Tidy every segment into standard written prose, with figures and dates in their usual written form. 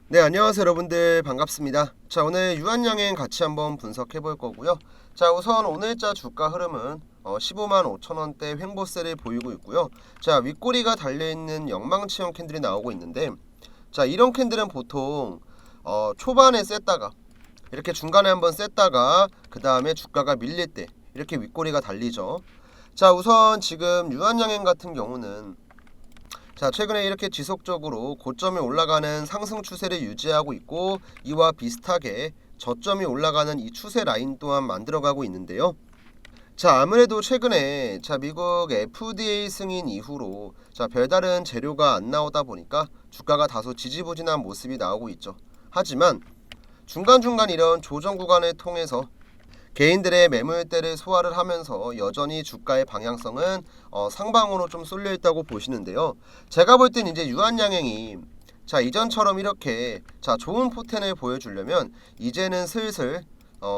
네, 안녕하세요 여러분들, 반갑습니다. 자, 오늘 유한양행 같이 한번 분석해 볼 거고요. 자, 우선 오늘자 주가 흐름은 15만 5천 원대 횡보세를 보이고 있고요. 자, 윗꼬리가 달려있는 영망치형 캔들이 나오고 있는데, 자, 이런 캔들은 보통 초반에 셌다가 이렇게 중간에 한번 셌다가 그 다음에 주가가 밀릴 때 이렇게 윗꼬리가 달리죠. 자, 우선 지금 유한양행 같은 경우는 자, 최근에 이렇게 지속적으로 고점이 올라가는 상승 추세를 유지하고 있고, 이와 비슷하게 저점이 올라가는 이 추세 라인 또한 만들어가고 있는데요. 자, 아무래도 최근에 미국 FDA 승인 이후로 별다른 재료가 안 나오다 보니까 주가가 다소 지지부진한 모습이 나오고 있죠. 하지만 중간중간 이런 조정 구간을 통해서 개인들의 매물대를 소화를 하면서 여전히 주가의 방향성은 상방으로 좀 쏠려 있다고 보시는데요. 제가 볼 땐 이제 유한양행이 이전처럼 이렇게 좋은 포텐을 보여주려면 이제는 슬슬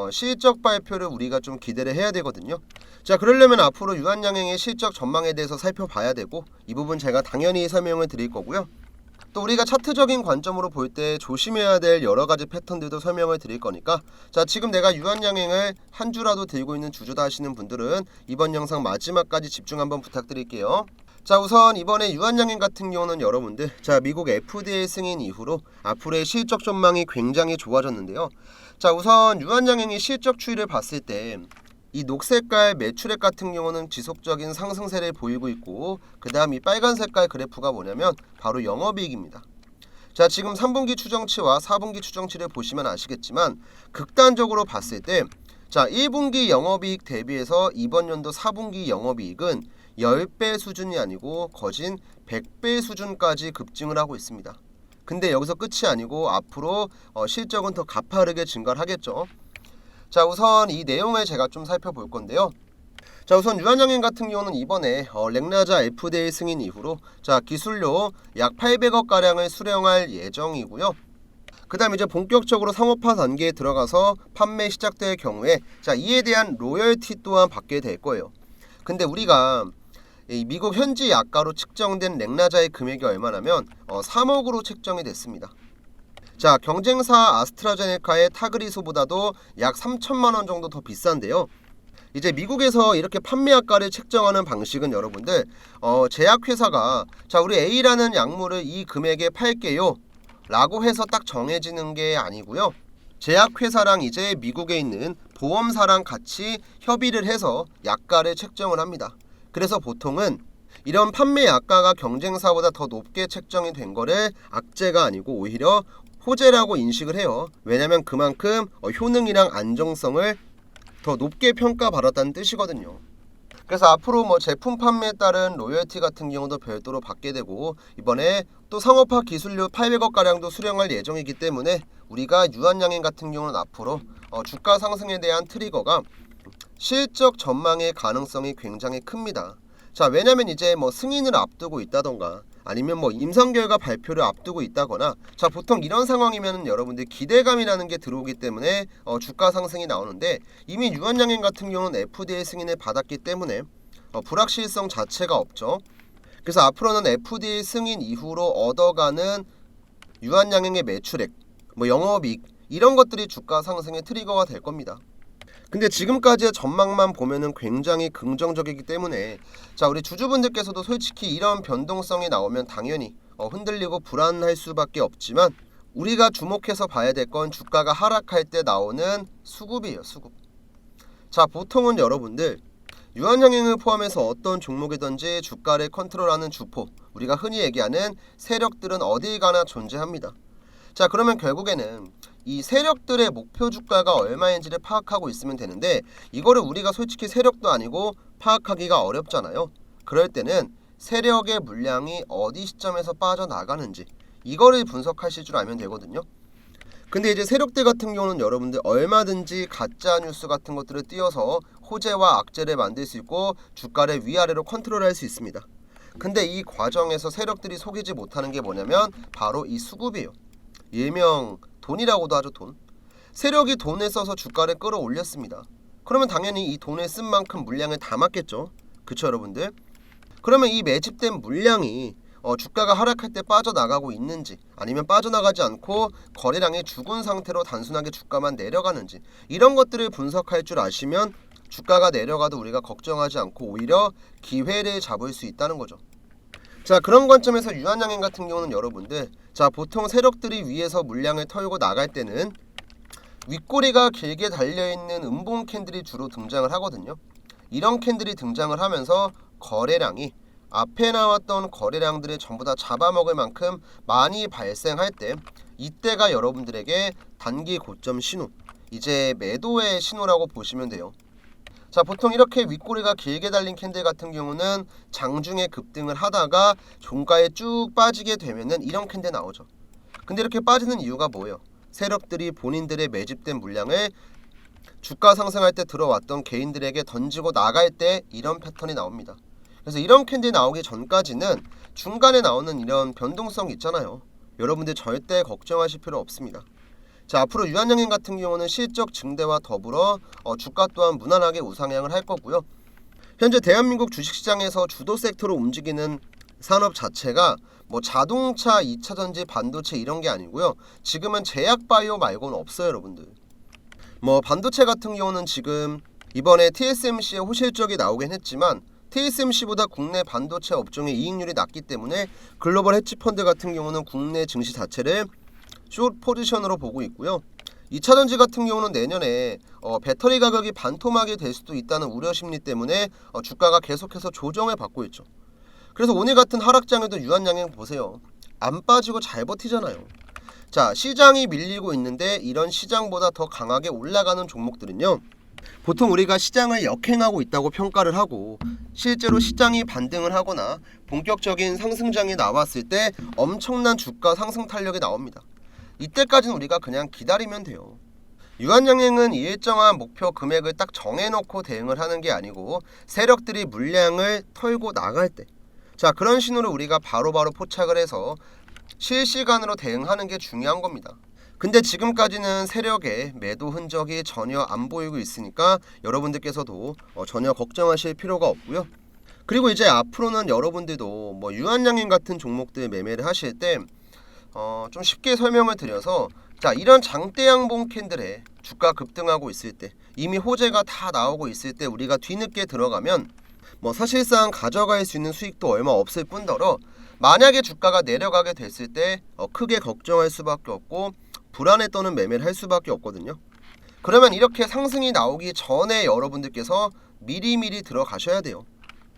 실적 발표를 우리가 좀 기대를 해야 되거든요. 자, 그러려면 앞으로 유한양행의 실적 전망에 대해서 살펴봐야 되고, 이 부분 제가 당연히 설명을 드릴 거고요. 또 우리가 차트적인 관점으로 볼 때 조심해야 될 여러 가지 패턴들도 설명을 드릴 거니까, 자, 지금 내가 유한양행을 한 주라도 들고 있는 주주다 하시는 분들은 이번 영상 마지막까지 집중 한번 부탁드릴게요. 자, 우선 이번에 유한양행 같은 경우는 여러분들 미국 FDA 승인 이후로 앞으로의 실적 전망이 굉장히 좋아졌는데요. 자, 우선 유한양행의 실적 추이를 봤을 때 이 녹색깔 매출액 같은 경우는 지속적인 상승세를 보이고 있고, 그 다음 이 빨간 색깔 그래프가 뭐냐면 바로 영업이익입니다. 자, 지금 3분기 추정치와 4분기 추정치를 보시면 아시겠지만, 극단적으로 봤을 때 1분기 영업이익 대비해서 이번 연도 4분기 영업이익은 10배 수준이 아니고 거진 100배 수준까지 급증을 하고 있습니다. 근데 여기서 끝이 아니고 앞으로 실적은 더 가파르게 증가를 하겠죠. 자, 우선 이 내용을 제가 좀 살펴볼 건데요. 자, 우선 유한양행 같은 경우는 이번에 렉나자 FDA 승인 이후로 기술료 약 800억 가량을 수령할 예정이고요. 그 다음 이제 본격적으로 상업화 단계에 들어가서 판매 시작될 경우에 이에 대한 로열티 또한 받게 될 거예요. 근데 우리가 이 미국 현지 약가로 측정된 렉나자의 금액이 얼마냐면 3억으로 책정이 됐습니다. 자, 경쟁사 아스트라제네카의 타그리소보다도 약 3천만 원 정도 더 비싼데요. 이제 미국에서 이렇게 판매학가를 책정하는 방식은 여러분들 제약회사가 우리 A라는 약물을 이 금액에 팔게요 라고 해서 딱 정해지는 게 아니고요. 제약회사랑 이제 미국에 있는 보험사랑 같이 협의를 해서 약가를 책정을 합니다. 그래서 보통은 이런 판매 약가가 경쟁사보다 더 높게 책정이 된 거를 악재가 아니고 오히려 호재라고 인식을 해요. 왜냐면 그만큼 효능이랑 안정성을 더 높게 평가받았다는 뜻이거든요. 그래서 앞으로 제품 판매에 따른 로열티 같은 경우도 별도로 받게 되고, 이번에 또 상업화 기술료 800억 가량도 수령할 예정이기 때문에 우리가 유한양행 같은 경우는 앞으로 주가 상승에 대한 트리거가 실적 전망의 가능성이 굉장히 큽니다. 자, 왜냐면 이제 승인을 앞두고 있다던가 아니면 임상 결과 발표를 앞두고 있다거나, 보통 이런 상황이면 여러분들 기대감이라는 게 들어오기 때문에 주가 상승이 나오는데, 이미 유한양행 같은 경우는 FDA 승인을 받았기 때문에 불확실성 자체가 없죠. 그래서 앞으로는 FDA 승인 이후로 얻어가는 유한양행의 매출액, 영업이익, 이런 것들이 주가 상승의 트리거가 될 겁니다. 근데 지금까지의 전망만 보면은 굉장히 긍정적이기 때문에 우리 주주분들께서도 솔직히 이런 변동성이 나오면 당연히 흔들리고 불안할 수밖에 없지만, 우리가 주목해서 봐야 될 건 주가가 하락할 때 나오는 수급이에요, 수급. 자, 보통은 여러분들 유한양행을 포함해서 어떤 종목이든지 주가를 컨트롤하는 주포, 우리가 흔히 얘기하는 세력들은 어딜 가나 존재합니다. 자, 그러면 결국에는 이 세력들의 목표 주가가 얼마인지를 파악하고 있으면 되는데, 이거를 우리가 솔직히 세력도 아니고 파악하기가 어렵잖아요. 그럴 때는 세력의 물량이 어디 시점에서 빠져나가는지 이거를 분석하실 줄 알면 되거든요. 근데 이제 세력들 같은 경우는 여러분들 얼마든지 가짜 뉴스 같은 것들을 띄워서 호재와 악재를 만들 수 있고 주가를 위아래로 컨트롤할 수 있습니다. 근데 이 과정에서 세력들이 속이지 못하는 게 뭐냐면 바로 이 수급이에요. 일명 돈이라고도 하죠, 돈. 세력이 돈을 써서 주가를 끌어올렸습니다. 그러면 당연히 이 돈을 쓴 만큼 물량을 담았겠죠. 그쵸, 여러분들? 그러면 이 매집된 물량이 주가가 하락할 때 빠져나가고 있는지, 아니면 빠져나가지 않고 거래량이 죽은 상태로 단순하게 주가만 내려가는지, 이런 것들을 분석할 줄 아시면 주가가 내려가도 우리가 걱정하지 않고 오히려 기회를 잡을 수 있다는 거죠. 자, 그런 관점에서 유한양행 같은 경우는 여러분들, 자, 보통 세력들이 위에서 물량을 털고 나갈 때는 윗꼬리가 길게 달려있는 음봉 캔들이 주로 등장을 하거든요. 이런 캔들이 등장을 하면서 거래량이 앞에 나왔던 거래량들을 전부 다 잡아먹을 만큼 많이 발생할 때, 이때가 여러분들에게 단기 고점 신호, 이제 매도의 신호라고 보시면 돼요. 자, 보통 이렇게 윗꼬리가 길게 달린 캔들 같은 경우는 장중에 급등을 하다가 종가에 쭉 빠지게 되면은 이런 캔들 나오죠. 근데 이렇게 빠지는 이유가 뭐예요? 세력들이 본인들의 매집된 물량을 주가 상승할 때 들어왔던 개인들에게 던지고 나갈 때 이런 패턴이 나옵니다. 그래서 이런 캔들이 나오기 전까지는 중간에 나오는 이런 변동성 있잖아요. 여러분들 절대 걱정하실 필요 없습니다. 자, 앞으로 유한양행 같은 경우는 실적 증대와 더불어 주가 또한 무난하게 우상향을 할 거고요. 현재 대한민국 주식시장에서 주도 섹터로 움직이는 산업 자체가 뭐 자동차, 2차전지, 반도체 이런 게 아니고요. 지금은 제약바이오 말고는 없어요, 여러분들. 뭐 반도체 같은 경우는 지금 이번에 TSMC의 호실적이 나오긴 했지만 TSMC보다 국내 반도체 업종의 이익률이 낮기 때문에 글로벌 헤지펀드 같은 경우는 국내 증시 자체를 숏 포지션으로 보고 있고요. 2차전지 같은 경우는 내년에 배터리 가격이 반토막이 될 수도 있다는 우려 심리 때문에 주가가 계속해서 조정을 받고 있죠. 그래서 오늘 같은 하락장에도 유한양행 보세요. 안 빠지고 잘 버티잖아요. 자, 시장이 밀리고 있는데 이런 시장보다 더 강하게 올라가는 종목들은요, 보통 우리가 시장을 역행하고 있다고 평가를 하고 실제로 시장이 반등을 하거나 본격적인 상승장이 나왔을 때 엄청난 주가 상승 탄력이 나옵니다. 이때까지는 우리가 그냥 기다리면 돼요. 유한양행은 일정한 목표 금액을 딱 정해놓고 대응을 하는 게 아니고 세력들이 물량을 털고 나갈 때, 자, 그런 신호를 우리가 바로바로 포착을 해서 실시간으로 대응하는 게 중요한 겁니다. 근데 지금까지는 세력의 매도 흔적이 전혀 안 보이고 있으니까 여러분들께서도 전혀 걱정하실 필요가 없고요. 그리고 이제 앞으로는 여러분들도 뭐 유한양행 같은 종목들 매매를 하실 때 좀 쉽게 설명을 드려서, 자, 이런 장대양봉 캔들에 주가 급등하고 있을 때, 이미 호재가 다 나오고 있을 때 우리가 뒤늦게 들어가면 뭐 사실상 가져갈 수 있는 수익도 얼마 없을 뿐더러 만약에 주가가 내려가게 됐을 때 크게 걱정할 수밖에 없고 불안에 떠는 매매를 할 수밖에 없거든요. 그러면 이렇게 상승이 나오기 전에 여러분들께서 미리미리 들어가셔야 돼요.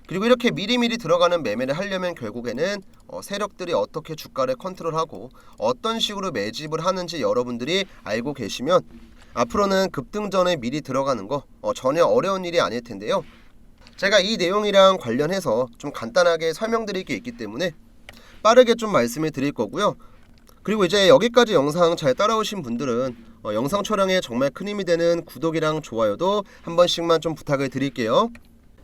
그리고 이렇게 미리미리 들어가는 매매를 하려면 결국에는 세력들이 어떻게 주가를 컨트롤하고 어떤 식으로 매집을 하는지 여러분들이 알고 계시면 앞으로는 급등 전에 미리 들어가는 거 전혀 어려운 일이 아닐 텐데요. 제가 이 내용이랑 관련해서 좀 간단하게 설명드릴 게 있기 때문에 빠르게 좀 말씀을 드릴 거고요. 그리고 이제 여기까지 영상 잘 따라오신 분들은 영상 촬영에 정말 큰 힘이 되는 구독이랑 좋아요도 한 번씩만 좀 부탁을 드릴게요.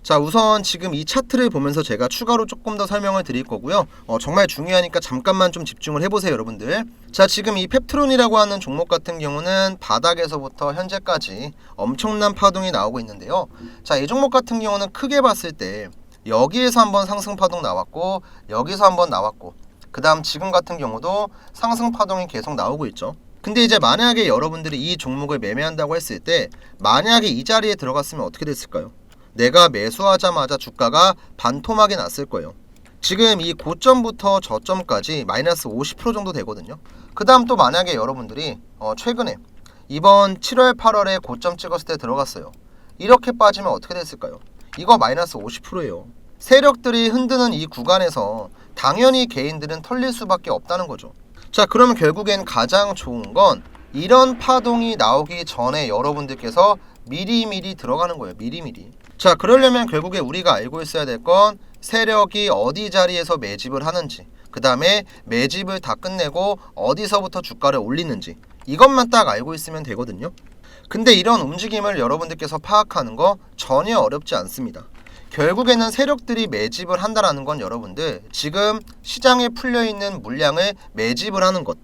자, 우선 지금 이 차트를 보면서 제가 추가로 조금 더 설명을 드릴 거고요. 정말 중요하니까 잠깐만 좀 집중을 해보세요, 여러분들. 자, 지금 이 펩트론이라고 하는 종목 같은 경우는 바닥에서부터 현재까지 엄청난 파동이 나오고 있는데요. 자, 이 종목 같은 경우는 크게 봤을 때 여기에서 한번 상승 파동 나왔고 여기서 한번 나왔고 그 다음 지금 같은 경우도 상승 파동이 계속 나오고 있죠. 근데 이제 만약에 여러분들이 이 종목을 매매한다고 했을 때 만약에 이 자리에 들어갔으면 어떻게 됐을까요? 내가 매수하자마자 주가가 반토막이 났을 거예요. 지금 이 고점부터 저점까지 마이너스 50% 정도 되거든요. 그 다음 또 만약에 여러분들이 최근에 이번 7월 8월에 고점 찍었을 때 들어갔어요. 이렇게 빠지면 어떻게 됐을까요? 이거 마이너스 50%예요. 세력들이 흔드는 이 구간에서 당연히 개인들은 털릴 수밖에 없다는 거죠. 자, 그러면 결국엔 가장 좋은 건 이런 파동이 나오기 전에 여러분들께서 미리미리 들어가는 거예요. 미리미리. 자, 그러려면 결국에 우리가 알고 있어야 될 건 세력이 어디 자리에서 매집을 하는지, 그 다음에 매집을 다 끝내고 어디서부터 주가를 올리는지, 이것만 딱 알고 있으면 되거든요. 근데 이런 움직임을 여러분들께서 파악하는 거 전혀 어렵지 않습니다. 결국에는 세력들이 매집을 한다라는 건 여러분들 지금 시장에 풀려있는 물량을 매집을 하는 것,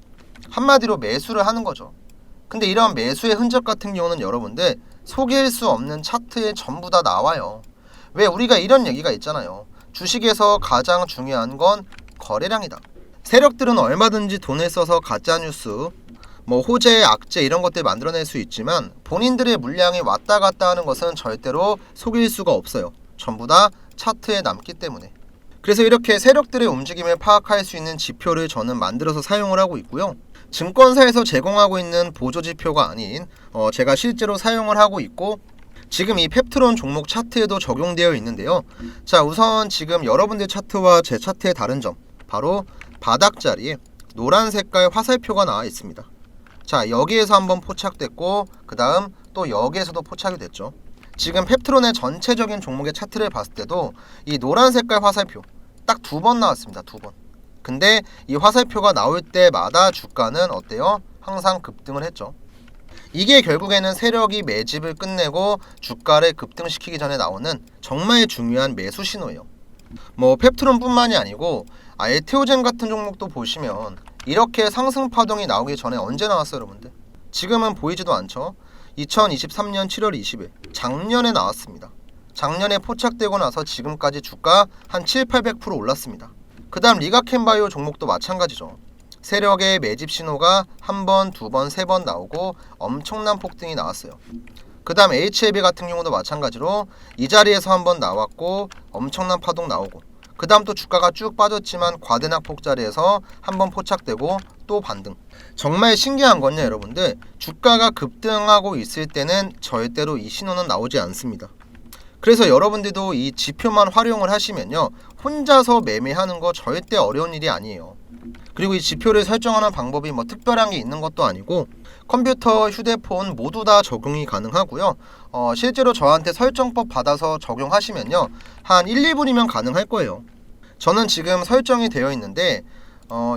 한마디로 매수를 하는 거죠. 근데 이런 매수의 흔적 같은 경우는 여러분들 속일 수 없는 차트에 전부 다 나와요. 왜 우리가 이런 얘기가 있잖아요. 주식에서 가장 중요한 건 거래량이다. 세력들은 얼마든지 돈을 써서 가짜뉴스, 호재, 악재 이런 것들 만들어낼 수 있지만 본인들의 물량이 왔다 갔다 하는 것은 절대로 속일 수가 없어요. 전부 다 차트에 남기 때문에. 그래서 이렇게 세력들의 움직임을 파악할 수 있는 지표를 저는 만들어서 사용을 하고 있고요. 증권사에서 제공하고 있는 보조지표가 아닌 제가 실제로 사용을 하고 있고 지금 이 펩트론 종목 차트에도 적용되어 있는데요. 자, 우선 지금 여러분들 차트와 제 차트의 다른 점, 바로 바닥 자리에 노란 색깔 화살표가 나와 있습니다. 자, 여기에서 한번 포착됐고 그 다음 또 여기에서도 포착이 됐죠. 지금 펩트론의 전체적인 종목의 차트를 봤을 때도 이 노란 색깔 화살표 딱 2번 나왔습니다. 2번. 근데 이 화살표가 나올 때마다 주가는 어때요? 항상 급등을 했죠. 이게 결국에는 세력이 매집을 끝내고 주가를 급등시키기 전에 나오는 정말 중요한 매수 신호예요. 펩트론뿐만이 아니고 에티오젠 같은 종목도 보시면 이렇게 상승 파동이 나오기 전에 언제 나왔어요, 여러분들? 지금은 보이지도 않죠. 2023년 7월 20일 작년에 나왔습니다. 작년에 포착되고 나서 지금까지 주가 한 7,800% 올랐습니다. 그 다음 리가켄바이오 종목도 마찬가지죠. 세력의 매집 신호가 한 번, 2번, 3번 나오고 엄청난 폭등이 나왔어요. 그 다음 HLB 같은 경우도 마찬가지로 이 자리에서 한번 나왔고 엄청난 파동 나오고 그 다음 또 주가가 쭉 빠졌지만 과대낙폭 자리에서 한번 포착되고 또 반등. 정말 신기한 건요, 여러분들, 주가가 급등하고 있을 때는 절대로 이 신호는 나오지 않습니다. 그래서 여러분들도 이 지표만 활용을 하시면요, 혼자서 매매하는 거 절대 어려운 일이 아니에요. 그리고 이 지표를 설정하는 방법이 특별한 게 있는 것도 아니고 컴퓨터, 휴대폰 모두 다 적용이 가능하고요. 실제로 저한테 설정법 받아서 적용하시면요, 한 1, 2분이면 가능할 거예요. 저는 지금 설정이 되어 있는데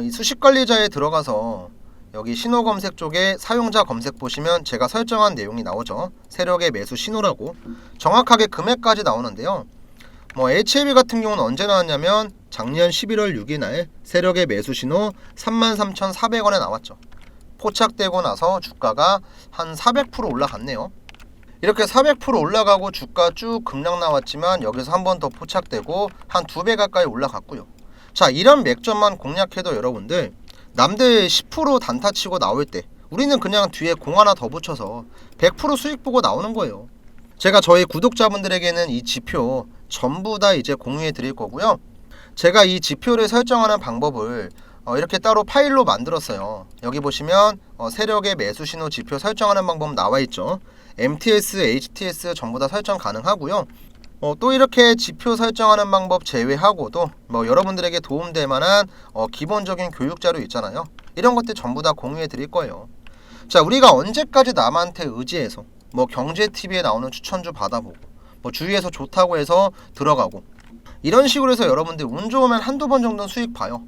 이 수식관리자에 들어가서 여기 신호 검색 쪽에 사용자 검색 보시면 제가 설정한 내용이 나오죠. 세력의 매수 신호라고 정확하게 금액까지 나오는데요. HLB 같은 경우는 언제 나왔냐면 작년 11월 6일 날 세력의 매수 신호 33,400원에 나왔죠. 포착되고 나서 주가가 한 400% 올라갔네요. 이렇게 400% 올라가고 주가 쭉 급락 나왔지만 여기서 한 번 더 포착되고 한 2배 가까이 올라갔고요. 자, 이런 맥점만 공략해도 여러분들 남들 10% 단타 치고 나올 때 우리는 그냥 뒤에 공 하나 더 붙여서 100% 수익 보고 나오는 거예요. 제가 저희 구독자분들에게는 이 지표 전부 다 이제 공유해 드릴 거고요. 제가 이 지표를 설정하는 방법을 이렇게 따로 파일로 만들었어요. 여기 보시면 세력의 매수 신호 지표 설정하는 방법 나와 있죠. MTS, HTS 전부 다 설정 가능하고요. 또 이렇게 지표 설정하는 방법 제외하고도 여러분들에게 도움될 만한 기본적인 교육 자료 있잖아요. 이런 것들 전부 다 공유해 드릴 거예요. 자, 우리가 언제까지 남한테 의지해서 경제TV에 나오는 추천주 받아보고 주위에서 좋다고 해서 들어가고 이런 식으로 해서 여러분들 운 좋으면 한두 번 정도는 수익 봐요.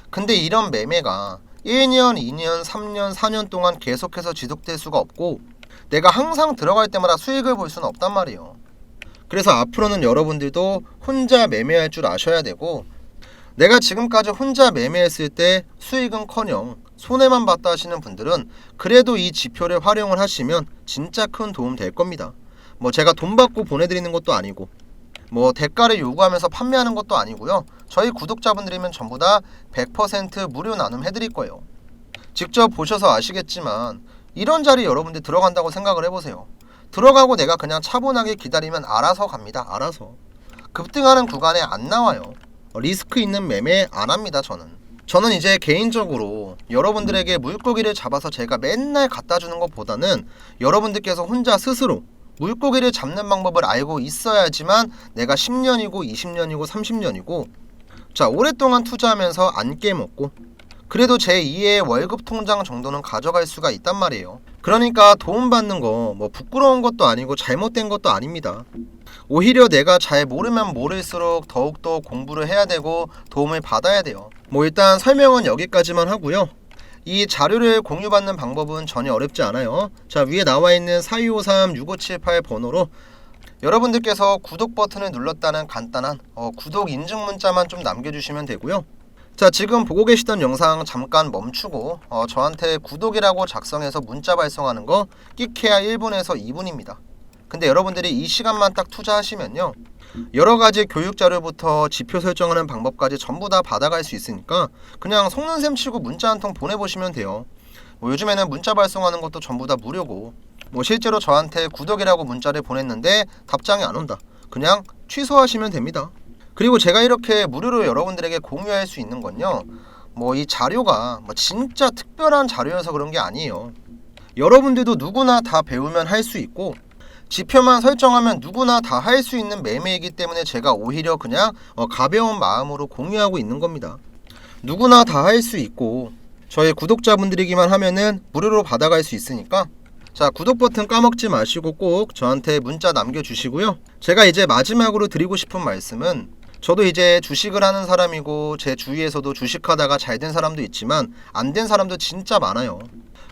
근데 이런 매매가 1년, 2년, 3년, 4년 동안 계속해서 지속될 수가 없고 내가 항상 들어갈 때마다 수익을 볼 수는 없단 말이에요. 그래서 앞으로는 여러분들도 혼자 매매할 줄 아셔야 되고 내가 지금까지 혼자 매매했을 때 수익은커녕 손해만 봤다 하시는 분들은 그래도 이 지표를 활용을 하시면 진짜 큰 도움 될 겁니다. 제가 돈 받고 보내드리는 것도 아니고 대가를 요구하면서 판매하는 것도 아니고요. 저희 구독자분들이면 전부 다 100% 무료 나눔 해드릴 거예요. 직접 보셔서 아시겠지만 이런 자리 여러분들 들어간다고 생각을 해보세요. 들어가고 내가 그냥 차분하게 기다리면 알아서 갑니다. 알아서. 급등하는 구간에 안 나와요. 리스크 있는 매매 안 합니다. 저는 이제 개인적으로 여러분들에게 물고기를 잡아서 제가 맨날 갖다 주는 것보다는 여러분들께서 혼자 스스로 물고기를 잡는 방법을 알고 있어야지만 내가 10년이고 20년이고 30년이고 자, 오랫동안 투자하면서 안 깨먹고 그래도 제 2의 월급 통장 정도는 가져갈 수가 있단 말이에요. 그러니까 도움받는 거 부끄러운 것도 아니고 잘못된 것도 아닙니다. 오히려 내가 잘 모르면 모를수록 더욱더 공부를 해야 되고 도움을 받아야 돼요. 일단 설명은 여기까지만 하고요. 이 자료를 공유받는 방법은 전혀 어렵지 않아요. 자, 위에 나와 있는 4253-6578 번호로 여러분들께서 구독 버튼을 눌렀다는 간단한 구독 인증 문자만 좀 남겨주시면 되고요. 자, 지금 보고 계시던 영상 잠깐 멈추고 저한테 구독이라고 작성해서 문자 발송하는 거 끼케야 1분에서 2분입니다. 근데 여러분들이 이 시간만 딱 투자하시면요, 여러 가지 교육 자료부터 지표 설정하는 방법까지 전부 다 받아갈 수 있으니까 그냥 속는 셈 치고 문자 한 통 보내보시면 돼요. 뭐 요즘에는 문자 발송하는 것도 전부 다 무료고, 뭐 실제로 저한테 구독이라고 문자를 보냈는데 답장이 안 온다, 그냥 취소하시면 됩니다. 그리고 제가 이렇게 무료로 여러분들에게 공유할 수 있는 건요, 뭐 이 자료가 뭐 진짜 특별한 자료여서 그런 게 아니에요. 여러분들도 누구나 다 배우면 할 수 있고, 지표만 설정하면 누구나 다 할 수 있는 매매이기 때문에 제가 오히려 그냥 가벼운 마음으로 공유하고 있는 겁니다. 누구나 다 할 수 있고 저희 구독자분들이기만 하면은 무료로 받아갈 수 있으니까, 자, 구독 버튼 까먹지 마시고 꼭 저한테 문자 남겨주시고요. 제가 이제 마지막으로 드리고 싶은 말씀은, 저도 이제 주식을 하는 사람이고 제 주위에서도 주식하다가 잘 된 사람도 있지만 안 된 사람도 진짜 많아요.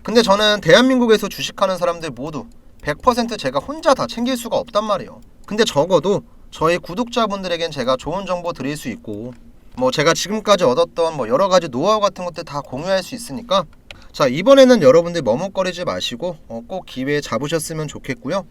근데 저는 대한민국에서 주식하는 사람들 모두 100% 제가 혼자 다 챙길 수가 없단 말이에요. 근데 적어도 저희 구독자분들에겐 제가 좋은 정보 드릴 수 있고, 뭐 제가 지금까지 얻었던 뭐 여러 가지 노하우 같은 것들 다 공유할 수 있으니까, 자, 이번에는 여러분들 머뭇거리지 마시고 꼭 기회 잡으셨으면 좋겠고요.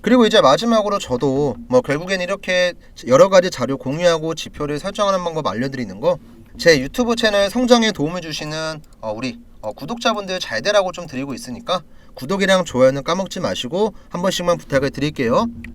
그리고 이제 마지막으로 저도 뭐 결국엔 이렇게 여러 가지 자료 공유하고 지표를 설정하는 방법 알려드리는 거, 제 유튜브 채널 성장에 도움을 주시는 우리 구독자분들 잘 되라고 좀 드리고 있으니까 구독이랑 좋아요는 까먹지 마시고 한 번씩만 부탁을 드릴게요.